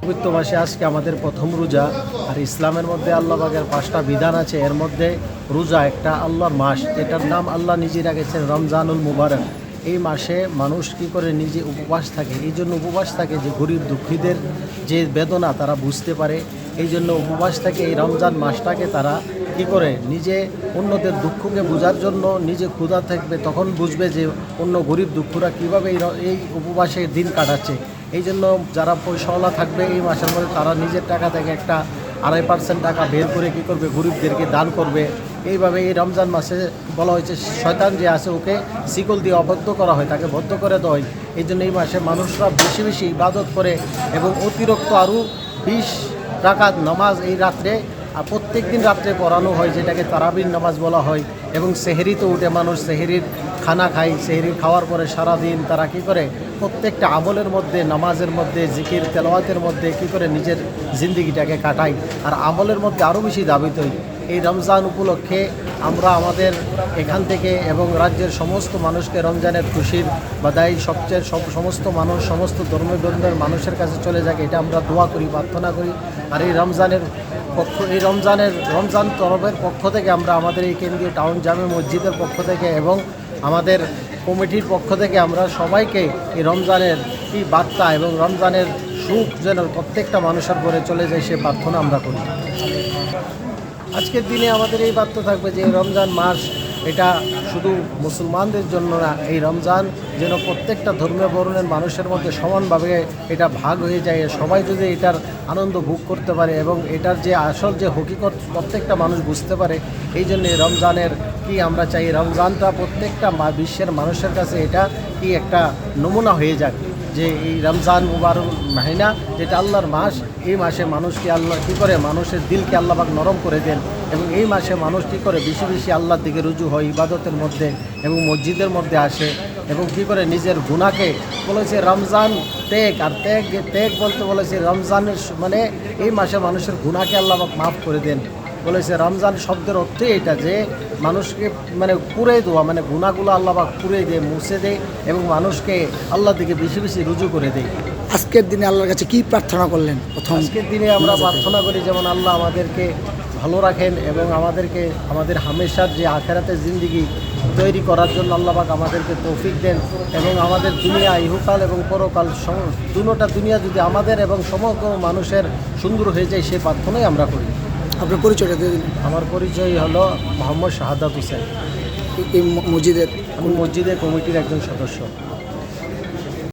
পবিত্র মাসে আজকে আমাদের প্রথম রোজা। আর ইসলামের মধ্যে আল্লাহ পাকের 5টা বিধান আছে, এর মধ্যে রোজা একটা আল্লাহর মাস, এটার নাম আল্লাহ নিজে রেখেছেন রমজানুল মুবারক। এই মাসে মানুষ কি করে নিজে উপবাস থাকে, এই জন্য উপবাস থাকে যে গরিব দুঃখীদের যে বেদনা তারা বুঝতে পারে, এই জন্য উপবাস থাকে। এই রমজান মাসটাকে তারা কি করে নিজে অন্যদের দুঃখকে বোঝার জন্য নিজে ক্ষুধা থাকবে, তখন বুঝবে যে অন্য গরিব দুঃখরা কীভাবে এই উপবাসে দিন কাটাচ্ছে। এই জন্য যারা পয়সাওয়ালা থাকবে এই মাসের মধ্যে তারা নিজের টাকা থেকে একটা 2.5% টাকা বের করে কী করবে, গরিবদেরকে দান করবে। এইভাবে এই রমজান মাসে বলা হয়েছে শয়তান যে আছে ওকে শিকল দিয়ে অবদ্ধ করা হয়, তাকে বদ্ধ করে দেওয়া হয়। এই জন্য এই মাসে মানুষরা বেশি বেশি ইবাদত করে এবং অতিরিক্ত আরও 20 রাকাত নামাজ এই রাত্রে প্রত্যেক দিন রাত্রে পড়ানো হয়, যেটাকে তারাবির নামাজ বলা হয়। এবং সেহরিতে উঠে মানুষ সেহরির খানা খায়, সেহরির খাওয়ার পরে সারাদিন তারা কী করে প্রত্যেকটা আমলের মধ্যে, নামাজের মধ্যে, জিকির তেলাওয়াতের মধ্যে কী করে নিজের জিন্দিগিটাকে কাটায়। আর আমলের মধ্যে আরও বেশি দাবিত হই। এই রমজান উপলক্ষে আমরা আমাদের এখান থেকে এবং রাজ্যের সমস্ত মানুষকে রমজানের খুশির বাধাই সমস্ত মানুষ, সমস্ত ধর্মবন্ধের মানুষের কাছে চলে যাক, এটা আমরা দোয়া করি, প্রার্থনা করি। আর এই রমজান তরফের পক্ষ থেকে আমরা আমাদের এই কেন্দ্রীয় টাউন জামে মসজিদের পক্ষ থেকে এবং আমাদের কমিটির পক্ষ থেকে আমরা সবাইকে এই রমজানের এই বার্তা এবং রমজানের সুখ যেন প্রত্যেকটা মানুষের ঘরে চলে যায় সে প্রার্থনা আমরা করি। আজকের দিনে আমাদের এই বার্তা থাকবে যে রমজান মাস এটা শুধু মুসলমানদের জন্য না, এই রমজান যেন প্রত্যেকটা ধর্মীয় বর্ণের মানুষের মধ্যে সমানভাবে এটা ভাগ হয়ে যায়, সবাই যদি এটার আনন্দ ভোগ করতে পারে এবং এটার যে আসল যে হকিকত প্রত্যেকটা মানুষ বুঝতে পারে। এই জন্য রমজানের কি আমরা চাই রমজানটা প্রত্যেকটা বিশ্বের মানুষের কাছে এটা কি একটা নমুনা হয়ে যাক, যে এই রমজান মুবারক মাহিনা যেটা আল্লাহর মাস, এই মাসে মানুষকে আল্লাহ কী করে মানুষের দিলকে আল্লাহ পাক নরম করে দেন এবং এই মাসে মানুষ কী করে বেশি বেশি আল্লাহর দিকে রুজু হয়, ইবাদতের মধ্যে এবং মসজিদের মধ্যে আসে এবং কী করে নিজের গুনাহকে বলেছে রমজান ত্যাগ। আর ত্যাগ বলতে বলেছে রমজানের মানে এই মাসে মানুষের গুনাহকে আল্লাহ পাক মাফ করে দেন। বলেছে রমজান শব্দের অর্থই এটা যে মানুষকে মানে পুড়ে দেওয়া, মানে গুনাহগুলো আল্লাহ পাক পুড়ে দেয়, মুছে দেয় এবং মানুষকে আল্লাহর দিকে বেশি বেশি রুজু করে দেয়। আজকের দিনে আল্লাহর কাছে কি প্রার্থনা করলেন? আজকের দিনে আমরা প্রার্থনা করি যেমন আল্লাহ আমাদেরকে ভালো রাখেন এবং আমাদেরকে আমাদের হামেশার যে আখেরাতের জিন্দিগি তৈরি করার জন্য আল্লাহ পাক আমাদেরকে তৌফিক দেন এবং আমাদের দুনিয়া ইহকাল এবং পরকাল দুটোটা দুনিয়া যদি আমাদের এবং সমগ্র মানুষের সুন্দর হয়ে যায় সে প্রার্থনাই আমরা করি। আপনার পরিচয়টা দিয়ে দিন। আমার পরিচয় হলো মোহাম্মদ শাহাদাত হোসেন। এই মসজিদের আমি মসজিদের কমিটির একজন সদস্য।